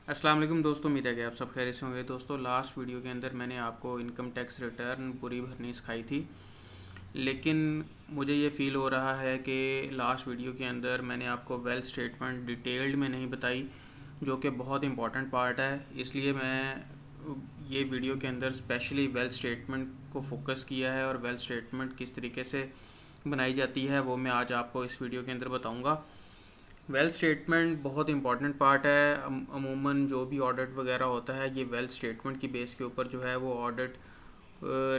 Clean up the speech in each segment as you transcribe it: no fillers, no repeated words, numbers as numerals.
अस्सलाम वालेकुम दोस्तों, उम्मीद है कि आप सब खैरियत से होंगे। दोस्तों, लास्ट वीडियो के अंदर मैंने आपको इनकम टैक्स रिटर्न पूरी भरनी सिखाई थी, लेकिन मुझे ये फ़ील हो रहा है कि लास्ट वीडियो के अंदर मैंने आपको वेल्थ स्टेटमेंट डिटेल्ड में नहीं बताई, जो कि बहुत इंपॉर्टेंट पार्ट है। इसलिए मैं ये वीडियो के अंदर स्पेशली वेल्थ स्टेटमेंट को फोकस किया है, और वेल्थ स्टेटमेंट किस तरीके से बनाई जाती है वो मैं आज आपको इस वीडियो के अंदर बताऊँगा। वेल्थ स्टेटमेंट बहुत इंपॉर्टेंट पार्ट है। अमूमन जो भी ऑडिट वगैरह होता है, ये वेल्थ स्टेटमेंट की बेस के ऊपर जो है वो ऑडिट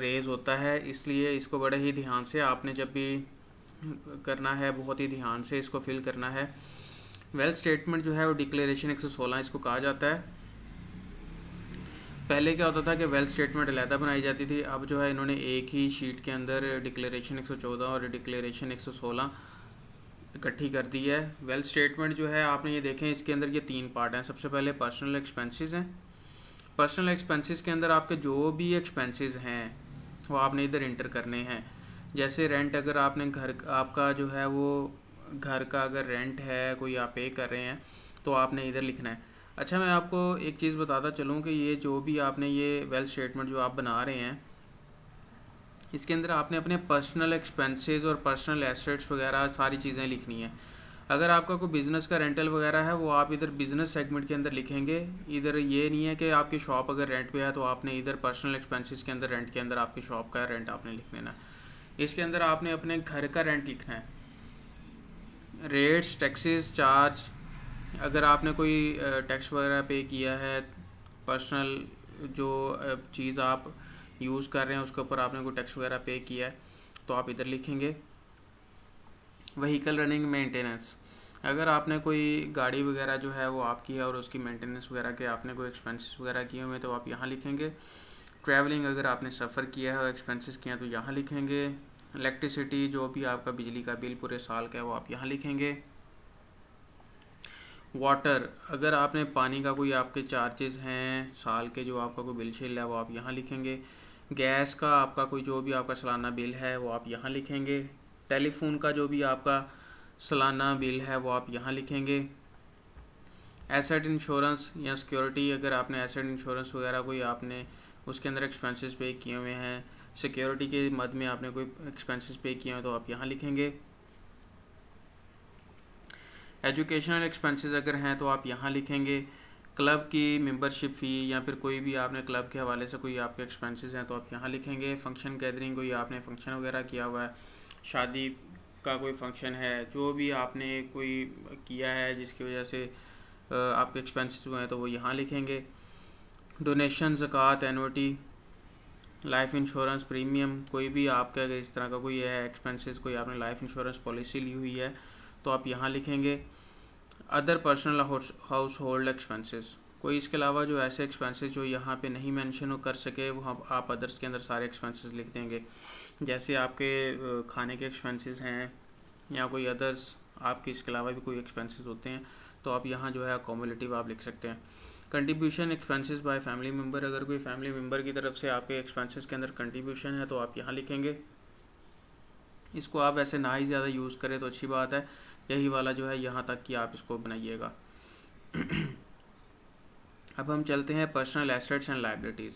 रेज होता है। इसलिए इसको बड़े ही ध्यान से आपने जब भी करना है, बहुत ही ध्यान से इसको फिल करना है। वेल्थ स्टेटमेंट जो है वो डिक्लेरेशन 116 इसको कहा जाता है। पहले क्या होता था कि वेल्थ स्टेटमेंट अलहदा बनाई जाती थी, अब जो है इन्होंने एक ही शीट के अंदर डिक्लेरेशन 114 और डिक्लेरेशन 116 इकट्ठी कर दी है। वेल्थ स्टेटमेंट जो है, आपने ये देखें, इसके अंदर ये तीन पार्ट हैं। सबसे पहले पर्सनल एक्सपेंसेस हैं। पर्सनल एक्सपेंसेस के अंदर आपके जो भी एक्सपेंसेस हैं वो आपने इधर इंटर करने हैं। जैसे रेंट, अगर आपने घर आपका जो है वो घर का अगर रेंट है कोई आप पे कर रहे हैं तो आपने इधर लिखना है। अच्छा, मैं आपको एक चीज़ बताता चलूँ कि ये जो भी आपने ये वेल्थ स्टेटमेंट जो आप बना रहे हैं, इसके अंदर आपने अपने पर्सनल एक्सपेंसेस और पर्सनल एसेट्स वगैरह सारी चीज़ें लिखनी है। अगर आपका कोई बिज़नेस का रेंटल वगैरह है वो आप इधर बिज़नेस सेगमेंट के अंदर लिखेंगे। इधर ये नहीं है कि आपकी शॉप अगर रेंट पे है तो आपने इधर पर्सनल एक्सपेंसेस के अंदर रेंट के अंदर आपकी शॉप का रेंट आपने लिख लेना है। इसके अंदर आपने अपने घर का रेंट लिखना है। रेट्स, टैक्सेस, चार्ज, अगर आपने कोई टैक्स वगैरह पे किया है, पर्सनल जो चीज़ आप यूज़ कर रहे हैं उसके ऊपर आपने कोई टैक्स वगैरह पे किया है तो आप इधर लिखेंगे। व्हीकल रनिंग मेंटेनेंस, अगर आपने कोई गाड़ी वगैरह जो है वो आपकी है और उसकी मेंटेनेंस वगैरह के आपने कोई एक्सपेंसेस वगैरह किए हुए हैं तो आप यहाँ लिखेंगे। ट्रैवलिंग, अगर आपने सफ़र किया है और एक्सपेंसेस किए हैं तो यहाँ लिखेंगे। इलेक्ट्रिसिटी, जो भी आपका बिजली का बिल पूरे साल का है वो आप यहाँ लिखेंगे। वाटर, अगर आपने पानी का कोई आपके चार्जेस हैं साल के, जो आपका कोई बिल शिल है वो आप यहाँ लिखेंगे। गैस का आपका कोई जो भी आपका सालाना बिल है वो आप यहाँ लिखेंगे। टेलीफोन का जो भी आपका सालाना बिल है वो आप यहाँ लिखेंगे। एसेट इंश्योरेंस या सिक्योरिटी, अगर आपने एसेट इंश्योरेंस वगैरह कोई आपने उसके अंदर एक्सपेंसेस पे किए हुए हैं, सिक्योरिटी के मद में आपने कोई एक्सपेंसेस पे किए हैं तो आप यहाँ लिखेंगे। एजुकेशनल एक्सपेंसेस अगर हैं तो आप यहाँ लिखेंगे। क्लब की मेंबरशिप फ़ी या फिर कोई भी आपने क्लब के हवाले से कोई आपके एक्सपेंसेस हैं तो आप यहाँ लिखेंगे। फंक्शन गैदरिंग, कोई आपने फंक्शन वगैरह किया हुआ है, शादी का कोई फंक्शन है, जो भी आपने कोई किया है जिसकी वजह से आपके एक्सपेंसेस हुए हैं तो वो यहाँ लिखेंगे। डोनेशन, ज़कात, एनुटी, लाइफ इंश्योरेंस प्रीमियम, कोई भी आपका अगर इस तरह का कोई है एक्सपेंसेस, कोई आपने लाइफ इंश्योरेंस पॉलिसी ली हुई है तो आप यहाँ लिखेंगे। Other personal house hold expenses, कोई इसके अलावा जो ऐसे एक्सपेंसेस जो यहाँ पे नहीं मेंशन कर सके वो आप अदर्स के अंदर सारे एक्सपेंसेस लिख देंगे। जैसे आपके खाने के एक्सपेंसेस हैं या कोई अदर्स आपके इसके अलावा भी कोई एक्सपेंसेस होते हैं तो आप यहाँ जो है अकोमोलेटिव आप लिख सकते हैं। Contribution expenses by family member, अगर कोई फैमिली मेम्बर की तरफ से आपके एक्सपेंसेस के अंदर कंट्रीब्यूशन है तो आप यहाँ लिखेंगे। इसको आप वैसे ना ही ज़्यादा यूज़ करें तो अच्छी बात है, यही वाला जो है यहाँ तक कि आप इसको बनाइएगा। अब हम चलते हैं personal assets and liabilities.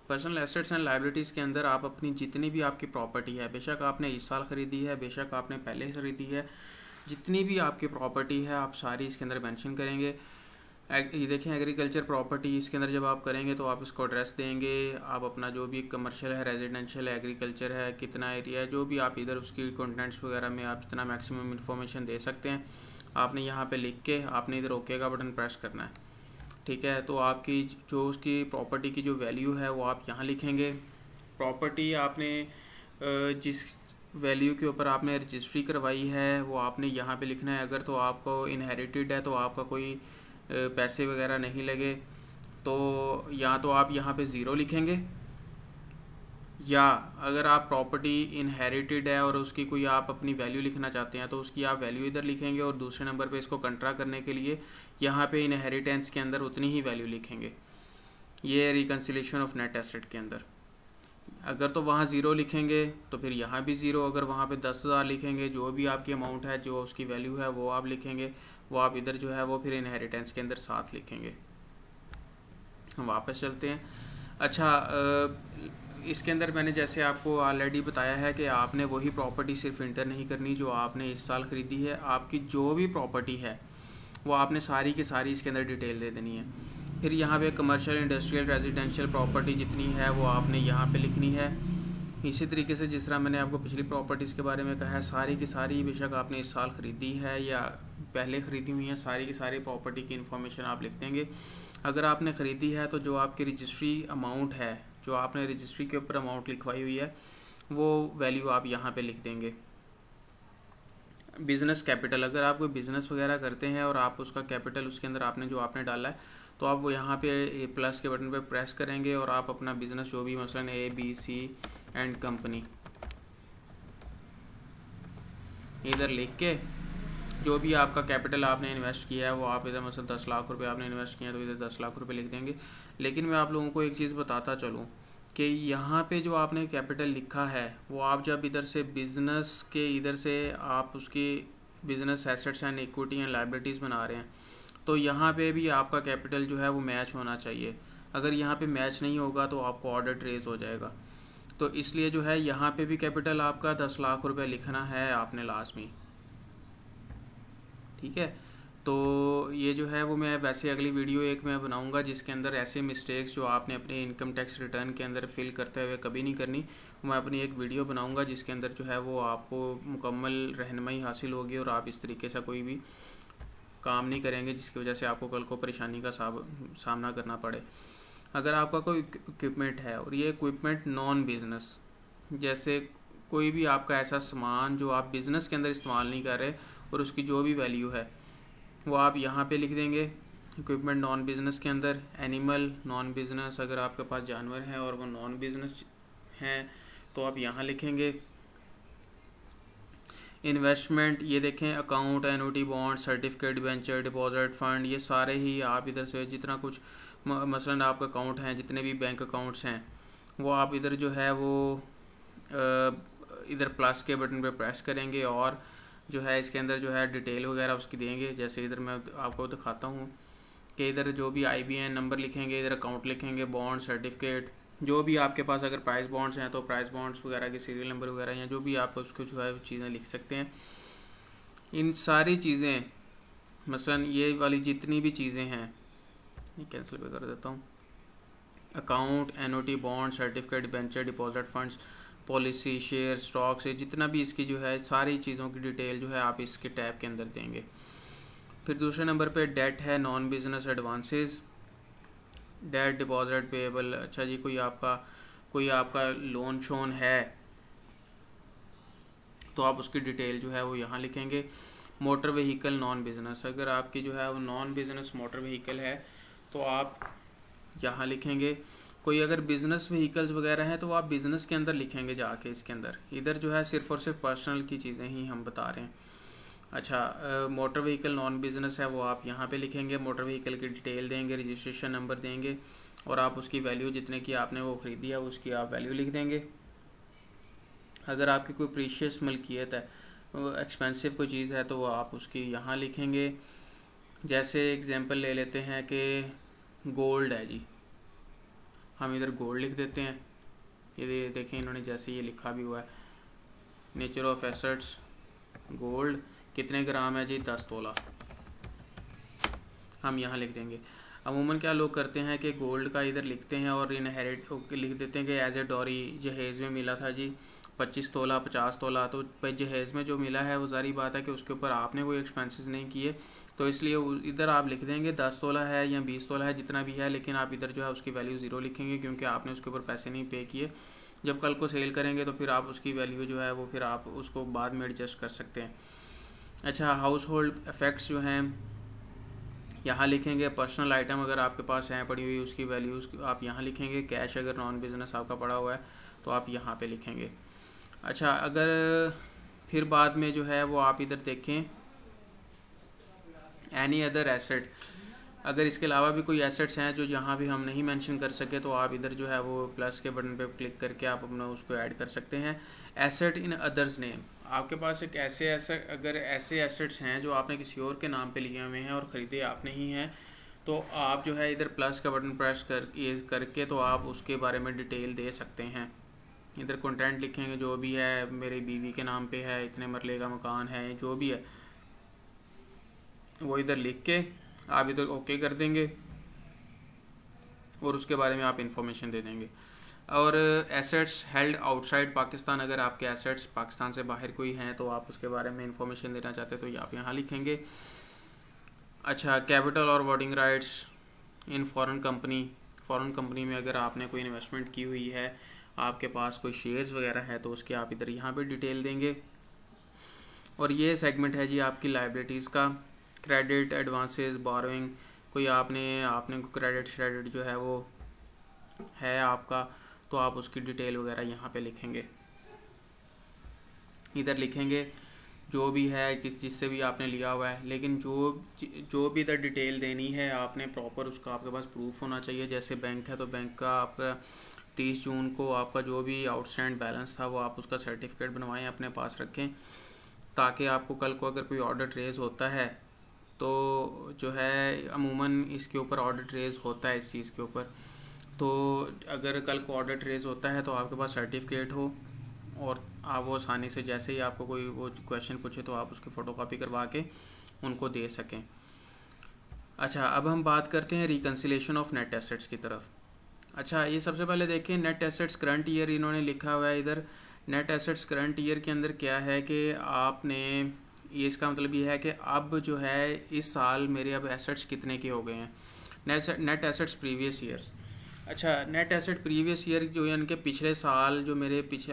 Personal assets and liabilities के अंदर आप अपनी जितनी भी आपकी प्रॉपर्टी है, बेशक आपने इस साल ख़रीदी है, बेशक आपने पहले से ख़रीदी है, जितनी भी आपकी प्रॉपर्टी है आप सारी इसके अंदर मेंशन करेंगे। ये देखें, एग्रीकल्चर प्रॉपर्टी, इसके अंदर जब आप करेंगे तो आप इसको एड्रेस देंगे, आप अपना जो भी कमर्शियल है, रेजिडेंशियल है, एग्रीकल्चर है, कितना एरिया है, जो भी आप इधर उसकी कंटेंट्स वगैरह में आप जितना मैक्सिमम इन्फॉर्मेशन दे सकते हैं आपने यहाँ पे लिख के आपने इधर ओके का बटन प्रेस करना है। ठीक है, तो आपकी जो उसकी प्रॉपर्टी की जो वैल्यू है वो आप यहाँ लिखेंगे। प्रॉपर्टी आपने जिस वैल्यू के ऊपर आपने रजिस्ट्री करवाई है वो आपने यहाँ पे लिखना है। अगर तो आपको इनहेरिटेड है तो आपका कोई पैसे वगैरह नहीं लगे तो या तो आप यहाँ पे ज़ीरो लिखेंगे, या अगर आप प्रॉपर्टी इनहेरिटेड है और उसकी कोई आप अपनी वैल्यू लिखना चाहते हैं तो उसकी आप वैल्यू इधर लिखेंगे, और दूसरे नंबर पे इसको कंट्रा करने के लिए यहाँ पे इनहेरिटेंस के अंदर उतनी ही वैल्यू लिखेंगे। ये रिकन्सिलेशन ऑफ नेट एसेट के अंदर अगर तो वहाँ ज़ीरो लिखेंगे तो फिर यहाँ भी ज़ीरो, अगर वहाँ पे 10,000 लिखेंगे, जो भी आपकी अमाउंट है जो उसकी वैल्यू है वो आप लिखेंगे, वो आप इधर जो है वो फिर इनहेरिटेंस के अंदर साथ लिखेंगे। हम वापस चलते हैं। अच्छा, इसके अंदर मैंने जैसे आपको ऑलरेडी बताया है कि आपने वही प्रॉपर्टी सिर्फ इंटर नहीं करनी जो आपने इस साल ख़रीदी है। आपकी जो भी प्रॉपर्टी है वो आपने सारी की सारी इसके अंदर डिटेल दे देनी है। फिर यहाँ पे कमर्शियल, इंडस्ट्रियल, रेजिडेंशियल प्रॉपर्टी जितनी है वो आपने यहाँ पे लिखनी है। इसी तरीके से जिस तरह मैंने आपको पिछली प्रॉपर्टीज़ के बारे में कहा है, सारी की सारी बेशक आपने इस साल ख़रीदी है या पहले ख़रीदी हुई हैं, सारी की सारी प्रॉपर्टी की इन्फॉर्मेशन आप लिख देंगे। अगर आपने ख़रीदी है तो जो आपकी रजिस्ट्री अमाउंट है, जो आपने रजिस्ट्री के ऊपर अमाउंट लिखवाई हुई है, वो वैल्यू आप यहाँ पे लिख देंगे। बिज़नेस कैपिटल, अगर आप कोई बिज़नेस वगैरह करते हैं और आप उसका कैपिटल उसके अंदर आपने जो आपने डाला है, तो आप वो यहाँ पे प्लस के बटन पे प्रेस करेंगे और आप अपना बिज़नेस जो भी मसलन ABC एंड कंपनी इधर लिख के जो भी आपका कैपिटल आपने इन्वेस्ट किया है वो आप इधर मतलब 10 लाख रुपए आपने इन्वेस्ट किया है तो इधर 10 लाख रुपए लिख देंगे। लेकिन मैं आप लोगों को एक चीज़ बताता चलूँ कि यहाँ पे जो आपने कैपिटल लिखा है वो आप जब इधर से बिज़नेस के इधर से आप उसकी business assets and equity and liabilities बना रहे हैं तो यहाँ पे भी आपका कैपिटल जो है वो मैच होना चाहिए। अगर यहाँ पे मैच नहीं होगा तो आपको ऑडिट रेज हो जाएगा। तो इसलिए जो है यहाँ पे भी कैपिटल आपका 10 लाख रुपए लिखना है आपने लाजमी, ठीक है। तो ये जो है वो मैं वैसे अगली वीडियो एक मैं बनाऊंगा जिसके अंदर ऐसे मिस्टेक्स जो आपने अपने इनकम टैक्स रिटर्न के अंदर फिल करते हुए कभी नहीं करनी, मैं अपनी एक वीडियो बनाऊंगा जिसके अंदर जो है वो आपको मुकम्मल रहनुमाई हासिल होगी और आप इस तरीके से कोई भी काम नहीं करेंगे जिसकी वजह से आपको कल को परेशानी का सामना करना पड़े। अगर आपका कोई इक्विपमेंट है और ये इक्विपमेंट नॉन बिज़नेस, जैसे कोई भी आपका ऐसा सामान जो आप बिज़नेस के अंदर इस्तेमाल नहीं कर रहे और उसकी जो भी वैल्यू है वो आप यहाँ पे लिख देंगे। इक्विपमेंट नॉन बिज़नेस के अंदर एनिमल नॉन बिज़नेस, अगर आपके पास जानवर हैं और वो नॉन बिज़नेस हैं तो आप यहाँ लिखेंगे। इन्वेस्टमेंट, ये देखें account, annuity, bond, certificate, debenture, deposit fund, ये सारे ही आप इधर से जितना कुछ मसलन आपका अकाउंट हैं, जितने भी बैंक अकाउंट्स हैं वो आप इधर जो है वो इधर प्लस के बटन पे प्रेस करेंगे और जो है इसके अंदर जो है डिटेल वगैरह उसकी देंगे। जैसे इधर मैं आपको दिखाता हूँ कि इधर जो भी IBN नंबर लिखेंगे, इधर अकाउंट लिखेंगे, बॉन्ड, सर्टिफिकेट, जो भी आपके पास अगर प्राइस बॉन्ड्स हैं तो प्राइस बॉन्ड्स वगैरह के सीरियल नंबर वगैरह या जो भी आप उसको जो है चीज़ें लिख सकते हैं। इन सारी चीज़ें मसलन ये वाली जितनी भी चीज़ें हैं ये कैंसिल भी कर देता हूँ। Account, NOT, bond, certificate, debenture, deposit funds, policy, share, stock से जितना भी इसकी जो है सारी चीज़ों की डिटेल जो है आप इसके टैब के अंदर देंगे। फिर दूसरे नंबर पे डेट है, non business advances, debt, deposit, payable. अच्छा जी, कोई आपका लोन शोन है तो आप उसकी डिटेल जो है वो यहाँ लिखेंगे। मोटर व्हीकल नॉन बिजनेस, अगर आपकी जो है वो नॉन बिजनेस मोटर व्हीकल है तो आप यहाँ लिखेंगे। कोई अगर बिज़नेस व्हीकल्स वगैरह हैं तो आप बिज़नेस के अंदर लिखेंगे जाके इसके अंदर। इधर जो है सिर्फ और सिर्फ पर्सनल की चीज़ें ही हम बता रहे हैं। अच्छा, मोटर व्हीकल नॉन बिज़नेस है वो आप यहाँ पे लिखेंगे। मोटर व्हीकल की डिटेल देंगे, रजिस्ट्रेशन नंबर देंगे और आप उसकी वैल्यू जितने की आपने वो ख़रीदी है उसकी आप वैल्यू लिख देंगे। अगर आपकी कोई प्रीशियस मलकियत है, एक्सपेंसिव कोई चीज़ है तो वो आप उसकी यहाँ लिखेंगे। जैसे एग्जांपल ले लेते हैं कि गोल्ड है जी, हम इधर गोल्ड लिख देते हैं। ये देखें इन्होंने जैसे ये लिखा भी हुआ है, नेचर ऑफ एसेट्स गोल्ड, कितने ग्राम है जी, 10 तोला, हम यहाँ लिख देंगे। अमूमन क्या लोग करते हैं कि गोल्ड का इधर लिखते हैं और इनहेरिट लिख देते हैं कि एज ए डॉरी जहेज़ में मिला था जी 25 तोला 50 तोला। तो जहेज़ में जो मिला है वो सारी बात है कि उसके ऊपर आपने कोई एक्सपेंसेस नहीं किए, तो इसलिए इधर आप लिख देंगे 10 तोला है या 20 तोला है जितना भी है, लेकिन आप इधर जो है उसकी वैल्यू 0 लिखेंगे क्योंकि आपने उसके ऊपर पैसे नहीं पे किए। जब कल को सेल करेंगे तो फिर आप उसकी वैल्यू जो है वो फिर आप उसको बाद में एडजस्ट कर सकते हैं। अच्छा, हाउस होल्ड इफेक्ट्स जो हैं यहाँ लिखेंगे। पर्सनल आइटम अगर आपके पास हैं पड़ी हुई उसकी वैल्यूज़ आप यहाँ लिखेंगे। कैश अगर नॉन बिजनेस आपका पड़ा हुआ है तो आप यहाँ पे लिखेंगे। अच्छा, अगर फिर बाद में जो है वो आप इधर देखें एनी अदर एसेट, अगर इसके अलावा भी कोई एसेट्स हैं जो यहाँ भी हम नहीं मेंशन कर सके तो आप इधर जो है वो प्लस के बटन पे क्लिक करके आप अपना उसको ऐड कर सकते हैं। एसेट इन अदर्स नेम, आपके पास एक अगर ऐसे एसेट्स हैं जो आपने किसी और के नाम पे लिए हुए हैं और ख़रीदे आपने ही हैं, तो आप जो है इधर प्लस का बटन प्रेस करके तो आप उसके बारे में डिटेल दे सकते हैं। इधर कंटेंट लिखेंगे जो भी है, मेरी बीवी के नाम पे है, इतने मरले का मकान है, जो भी है वो इधर लिख के आप इधर ओके कर देंगे और उसके बारे में आप इंफॉर्मेशन दे देंगे। और एसेट्स हेल्ड आउटसाइड पाकिस्तान, अगर आपके एसेट्स पाकिस्तान से बाहर कोई हैं तो आप उसके बारे में इंफॉर्मेशन देना चाहते हैं तो ये आप यहाँ लिखेंगे। अच्छा, कैपिटल और voting rights in foreign company में अगर आपने कोई इन्वेस्टमेंट की हुई है, आपके पास कोई शेयर्स वगैरह है तो उसके आप इधर यहाँ पे डिटेल देंगे। और ये सेगमेंट है जी आपकी लाइबिलिटीज़ का, क्रेडिट, एडवांसेस, बोरोइंग, कोई आपने क्रेडिट जो है वो है आपका, तो आप उसकी डिटेल वगैरह यहाँ पे लिखेंगे। इधर लिखेंगे जो भी है जिससे भी आपने लिया हुआ है, लेकिन जो भी इधर डिटेल देनी है आपने प्रॉपर उसका आपके पास प्रूफ होना चाहिए। जैसे बैंक है तो बैंक का आपका 30 जून को आपका जो भी आउटस्टैंड बैलेंस था वो आप उसका सर्टिफिकेट बनवाएं, अपने पास रखें, ताकि आपको कल को अगर कोई ऑडिट रेज होता है तो जो है अमूमन इसके ऊपर ऑडिट रेज होता है इस चीज़ के ऊपर, तो अगर कल को ऑडिट रेज होता है तो आपके पास सर्टिफिकेट हो और आप वो आसानी से जैसे ही आपको कोई वो क्वेश्चन पूछे तो आप उसकी फ़ोटोकॉपी करवा के उनको दे सकें। अच्छा, अब हम बात करते हैं रिकन्सिलेशन ऑफ नेट एसेट्स की तरफ। अच्छा, ये सबसे पहले देखें नेट एसेट्स करंट ईयर इन्होंने लिखा हुआ है इधर। नेट एसेट्स करंट ईयर के अंदर क्या है कि आपने ये इसका मतलब ये है कि अब जो है इस साल मेरे अब एसेट्स कितने के हो गए हैं। Net assets previous years. अच्छा, नेट एसेट प्रीवियस ईयर जो है इनके पिछले साल जो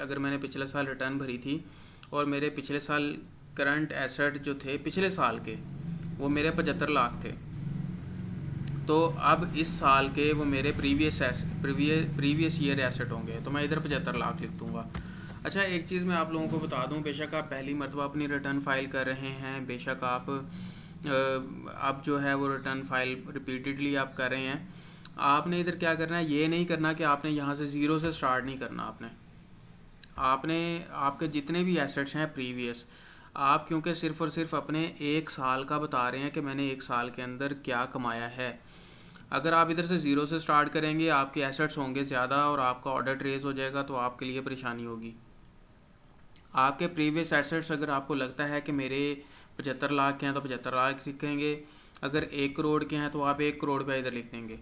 अगर मैंने पिछले साल रिटर्न भरी थी और मेरे पिछले साल करंट एसेट जो थे पिछले साल के वो मेरे 75 लाख थे, तो अब इस साल के वो मेरे प्रीवियस ईयर एसेट होंगे, तो मैं इधर 75 लाख लिख दूँगा। अच्छा, एक चीज़ मैं आप लोगों को बता दूं, बेशक आप पहली मरतबा अपनी रिटर्न फाइल कर रहे हैं, बेशक आप अब जो है वो रिटर्न फाइल रिपीटेडली आप कर रहे हैं, आपने इधर क्या करना है, ये नहीं करना कि आपने यहाँ से ज़ीरो से स्टार्ट नहीं करना। आपने आपके जितने भी एसेट्स हैं प्रीवियस, आप क्योंकि सिर्फ और सिर्फ अपने एक साल का बता रहे हैं कि मैंने एक साल के अंदर क्या कमाया है, अगर आप इधर से ज़ीरो से स्टार्ट करेंगे आपके एसेट्स होंगे ज़्यादा और आपका ऑडिट रेज हो जाएगा तो आपके लिए परेशानी होगी। आपके प्रीवियस एसेट्स अगर आपको लगता है कि मेरे 75 लाख के हैं तो 75 लाख लिखेंगे, अगर 1 करोड़ के हैं तो आप 1 करोड़ पे इधर लिख देंगे,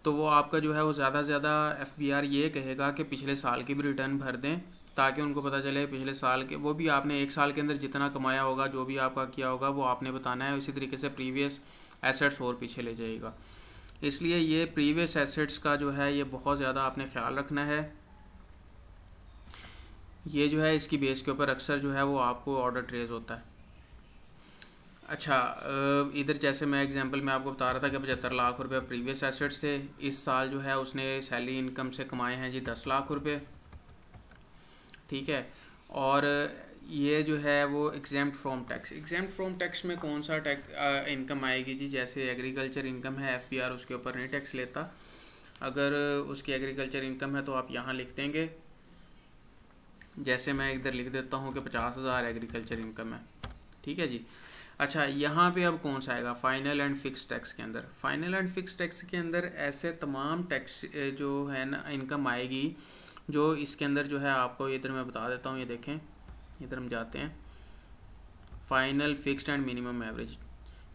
तो वो आपका जो है वो ज़्यादा से ज़्यादा FBR ये कहेगा कि पिछले साल की भी रिटर्न भर दें, ताकि उनको पता चले पिछले साल के वो भी आपने एक साल के अंदर जितना कमाया होगा, जो भी आपका किया होगा वो आपने बताना है। इसी तरीके से प्रीवियस एसेट्स और पीछे ले जाएगा। इसलिए ये प्रीवियस एसेट्स का जो है ये बहुत ज़्यादा आपने ख्याल रखना है। ये जो है इसकी बेस के ऊपर अक्सर जो है वो आपको ऑडिट रेज होता है। अच्छा, इधर जैसे मैं एग्जांपल में आपको बता रहा था कि 75 लाख रुपए प्रीवियस एसेट्स थे, इस साल जो है उसने सैलरी इनकम से कमाए हैं जी 10 लाख रुपए, ठीक है। और ये जो है वो एग्जेम्प्ट फ्रॉम टैक्स में कौन सा टैक्स इनकम आएगी जी, जैसे एग्रीकल्चर इनकम है FBR उसके ऊपर नहीं टैक्स लेता। अगर उसकी एग्रीकल्चर इनकम है तो आप यहाँ लिख देंगे, जैसे मैं इधर लिख देता हूँ कि 50,000 एग्रीकल्चर इनकम है, ठीक है जी। अच्छा, यहाँ पे अब कौन सा आएगा, फाइनल एंड फिक्स टैक्स के अंदर। फाइनल एंड फिक्स टैक्स के अंदर ऐसे तमाम टैक्स जो है ना इनकम आएगी जो इसके अंदर जो है आपको इधर मैं बता देता हूँ। ये देखें, इधर हम जाते हैं final, fixed and minimum average.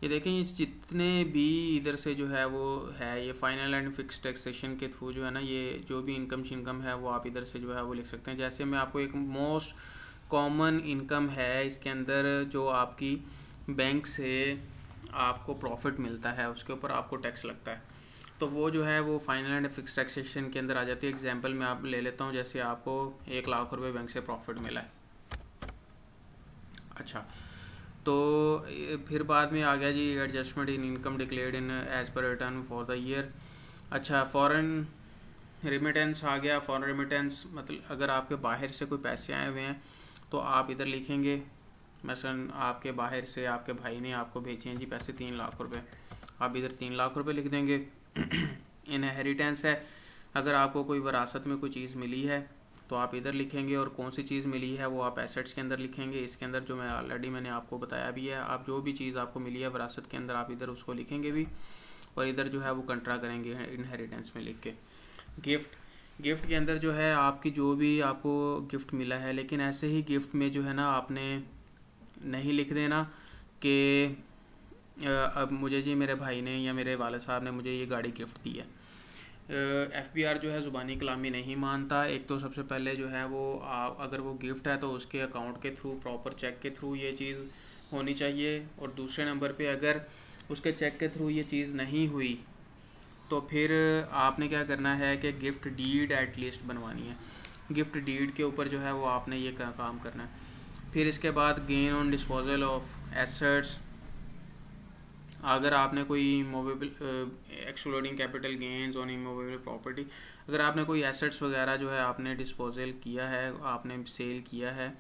ये देखें, ये जितने भी इधर से जो है वो है ये फाइनल एंड फिक्स टैक्सेशन के थ्रू जो है ना ये जो भी इनकम है वो आप इधर से जो है वो लिख सकते हैं। जैसे मैं आपको एक मोस्ट कॉमन इनकम है इसके अंदर जो आपकी बैंक से आपको प्रॉफिट मिलता है उसके ऊपर आपको टैक्स लगता है, तो वो जो है वो फाइनल एंड फिक्स टैक्सेशन के अंदर आ जाती है। एग्जांपल में आप ले लेता हूँ, जैसे आपको 1 लाख रुपए बैंक से प्रॉफिट मिला है। अच्छा, तो फिर बाद में आ गया जी adjustment in income declared in as per return for the year. अच्छा, फॉरेन रेमिटेंस आ गया। फॉरेन रेमिटेंस मतलब अगर आपके बाहर से कोई पैसे आए हुए हैं तो आप इधर लिखेंगे, मसलन आपके बाहर से आपके भाई ने आपको भेजे हैं जी पैसे 3 लाख रुपए, आप इधर 3 लाख रुपए लिख देंगे। इनहेरिटेंस है, अगर आपको कोई विरासत में कोई चीज़ मिली है तो आप इधर लिखेंगे, और कौन सी चीज़ मिली है वो आप एसेट्स के अंदर लिखेंगे। इसके अंदर जो मैंने आपको बताया भी है, आप जो भी चीज़ आपको मिली है विरासत के अंदर आप इधर उसको लिखेंगे भी, और इधर जो है वो कंट्रा करेंगे इनहेरिटेंस में लिख के। गिफ्ट के अंदर जो है आपकी जो भी आपको गिफ्ट मिला है, लेकिन ऐसे ही गिफ्ट में जो है ना आपने नहीं लिख देना कि अब मुझे जी मेरे भाई ने या मेरे वाले साहब ने मुझे ये गाड़ी गिफ्ट दी है। FBR जो है ज़ुबानी कलामी नहीं मानता। एक तो सबसे पहले जो है वो अगर वो गिफ्ट है तो उसके अकाउंट के थ्रू, प्रॉपर चेक के थ्रू ये चीज़ होनी चाहिए, और दूसरे नंबर पे अगर उसके चेक के थ्रू ये चीज़ नहीं हुई तो फिर आपने क्या करना है कि गिफ्ट डीड एटलीस्ट बनवानी है। गिफ्ट डीड के ऊपर जो है वो आपने ये काम करना है। फिर इसके बाद gain on disposal of assets, अगर आपने कोई movable excluding capital gains on immovable property, अगर आपने कोई एसेट्स वगैरह जो है आपने डिस्पोजल किया है, आपने सेल किया है,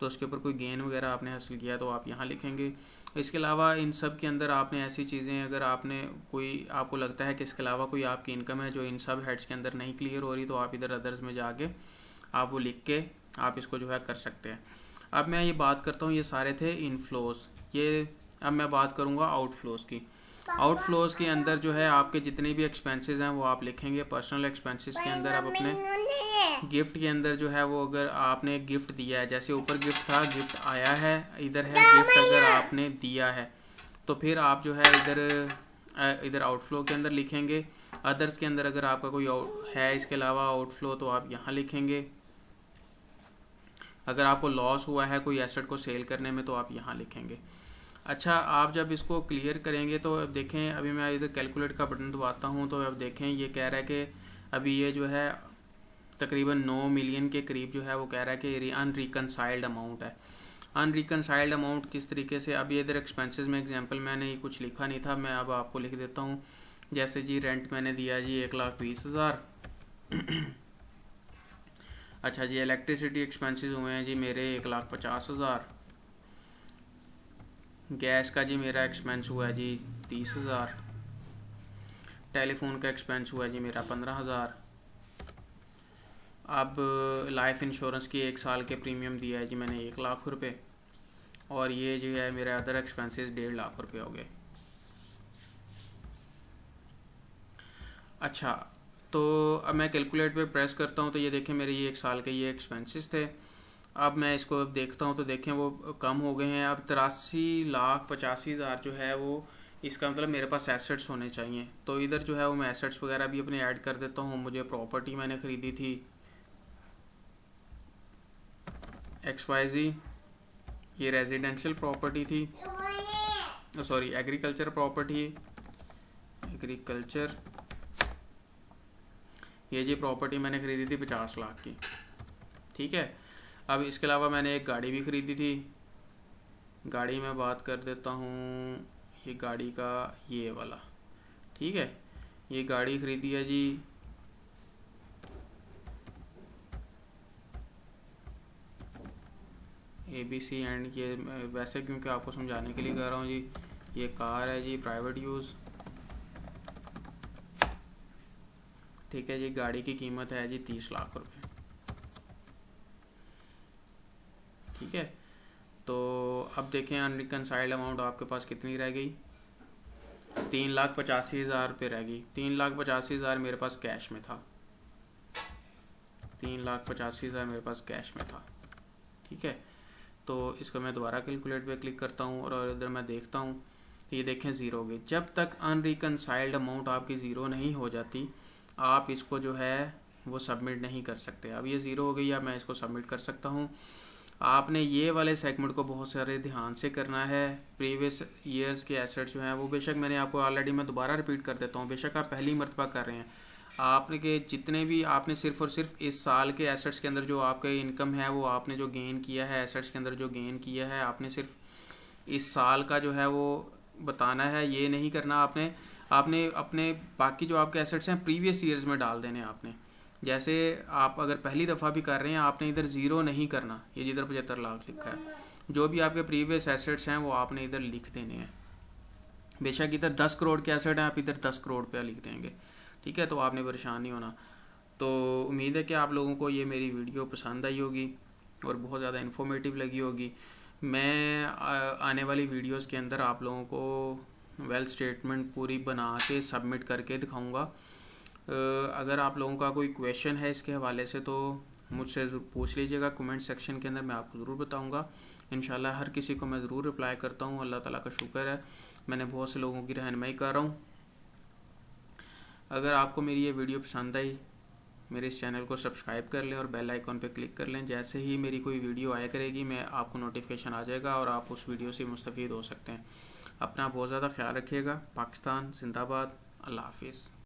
तो उसके ऊपर कोई गेन वगैरह आपने हासिल किया तो आप यहाँ लिखेंगे। इसके अलावा इन सब के अंदर आपने ऐसी चीज़ें, अगर आपने कोई आपको लगता है कि इसके अलावा कोई आपकी इनकम है जो इन सब हेड्स के अंदर नहीं क्लियर हो रही, तो आप इधर अदर्स में जाके आप वो लिख के आप इसको जो है कर सकते हैं। अब मैं ये बात करता हूँ, ये सारे थे इनफ्लोज। ये अब मैं बात करूँगा आउटफ्लोज की। आउटफ्लोज के अंदर जो है आपके जितने भी एक्सपेंसेस हैं वो आप लिखेंगे। पर्सनल एक्सपेंसेस के अंदर आप अपने गिफ्ट के अंदर जो है वो, अगर आपने गिफ्ट दिया है, जैसे ऊपर गिफ्ट था, गिफ्ट आया है, इधर है गिफ्ट अगर आपने दिया है, तो फिर आप जो है इधर आउटफ्लो के अंदर लिखेंगे। अदर्स के अंदर अगर आपका कोई है इसके अलावा आउटफ्लो तो आप यहाँ लिखेंगे। अगर आपको लॉस हुआ है कोई एसेट को सेल करने में तो आप यहाँ लिखेंगे। अच्छा, आप जब इसको क्लियर करेंगे तो अब देखें, अभी मैं इधर कैलकुलेट का बटन दबाता हूँ तो अब देखें ये कह रहा है कि अभी ये जो है तकरीबन 9 मिलियन के करीब जो है वो कह रहा है कि अनरिकनसाइल्ड अमाउंट है। अनरिकनसाइल्ड अमाउंट किस तरीके से, अब ये इधर एक्सपेंसेस में एग्जांपल मैंने ये कुछ लिखा नहीं था, मैं अब आपको लिख देता हूँ। जैसे जी रेंट मैंने दिया जी 1,20,000। अच्छा जी, इलेक्ट्रिसिटी एक्सपेंसेस हुए हैं जी मेरे 1,50,000। गैस का जी मेरा एक्सपेंस हुआ है जी 30,000। टेलीफोन का एक्सपेंस हुआ है जी मेरा 15,000। अब लाइफ इंश्योरेंस की 1 साल के प्रीमियम दिया है जी मैंने 1,00,000 रुपये, और ये जो है मेरा अदर एक्सपेंसेस 1,50,000 रुपये हो गए। अच्छा, तो अब मैं कैलकुलेट पे प्रेस करता हूँ तो ये देखें मेरे ये 1 साल के ये एक्सपेंसेस थे। अब मैं इसको अब देखता हूँ तो देखें वो कम हो गए हैं। अब 83,85,000 जो है वो, इसका मतलब मेरे पास एसेट्स होने चाहिए। तो इधर जो है वो मैं एसेट्स वगैरह भी अपने ऐड कर देता हूँ। मुझे प्रॉपर्टी मैंने ख़रीदी थी XYZ, ये रेजिडेंशियल प्रॉपर्टी थी, सॉरी एग्रीकल्चर प्रॉपर्टी, एग्रीकल्चर, ये जी प्रॉपर्टी मैंने ख़रीदी थी 50 लाख की। ठीक है, अब इसके अलावा मैंने एक गाड़ी भी ख़रीदी थी। गाड़ी में बात कर देता हूँ, ये गाड़ी का ये वाला, ठीक है, ये गाड़ी ख़रीदी है जी ABC एंड, ये वैसे क्योंकि आपको समझाने के लिए कह रहा हूँ जी। ये कार है जी प्राइवेट यूज़, ठीक है जी। गाड़ी की कीमत है जी 30 लाख रुपए, ठीक है। तो अब देखें अनरिकनसाइल्ड अमाउंट आपके पास कितनी रह गई, 3,85,000 रुपये रह गई। 3,85,000 मेरे पास कैश में था, 3,85,000 मेरे पास कैश में था, ठीक है। तो इसको मैं दोबारा कैलकुलेट पे क्लिक करता हूँ और इधर मैं देखता हूँ तो ये देखें ज़ीरो हो गई। जब तक अनरिकनसाइल्ड अमाउंट आपकी ज़ीरो नहीं हो जाती आप इसको जो है वो सबमिट नहीं कर सकते। अब ये ज़ीरो हो गई, अब मैं इसको सबमिट कर सकता हूँ। आपने ये वाले सेगमेंट को बहुत सारे ध्यान से करना है। प्रीवियस ईयर्स के एसेट्स जो हैं वो बेशक मैंने आपको ऑलरेडी, मैं दोबारा रिपीट कर देता हूँ, बेशक आप पहली मरतबा कर रहे हैं, आपने के जितने भी आपने सिर्फ और सिर्फ इस साल के एसेट्स के अंदर जो आपके इनकम है वो आपने जो गेन किया है, एसेट्स के अंदर जो गेन किया है आपने सिर्फ इस साल का जो है वो बताना है। ये नहीं करना आपने अपने बाकी जो आपके एसेट्स हैं प्रीवियस ईयर्स में डाल देने आपने। जैसे आप अगर पहली दफ़ा भी कर रहे हैं आपने इधर ज़ीरो नहीं करना, ये जिधर 75 लाख लिखा है, जो भी आपके प्रीवियस एसेट्स हैं वो आपने इधर लिख देने हैं। बेशक इधर 10 करोड़ के एसेट हैं, आप इधर 10 करोड़ रुपया लिख देंगे, ठीक है। तो आपने परेशान नहीं होना। तो उम्मीद है कि आप लोगों को ये मेरी वीडियो पसंद आई होगी और बहुत ज़्यादा इन्फॉर्मेटिव लगी होगी। मैं आने वाली वीडियोस के अंदर आप लोगों को वेल स्टेटमेंट पूरी बना के सबमिट करके दिखाऊंगा। अगर आप लोगों का कोई क्वेश्चन है इसके हवाले से तो मुझसे पूछ लीजिएगा कमेंट सेक्शन के अंदर, मैं आपको ज़रूर बताऊंगा। इंशाल्लाह हर किसी को मैं ज़रूर रिप्लाई करता हूँ। अल्लाह ताला का शुक्र है, मैंने बहुत से लोगों की रहनुमाई कर रहा हूँ। अगर आपको मेरी ये वीडियो पसंद आई, मेरे इस चैनल को सब्सक्राइब कर लें और बेल आइकॉन पे क्लिक कर लें। जैसे ही मेरी कोई वीडियो आया करेगी मैं आपको नोटिफिकेशन आ जाएगा और आप उस वीडियो से मुस्तफ़ीद हो सकते हैं। अपना बहुत ज़्यादा ख्याल रखिएगा। पाकिस्तान जिंदाबाद। अल्लाह हाफिज़।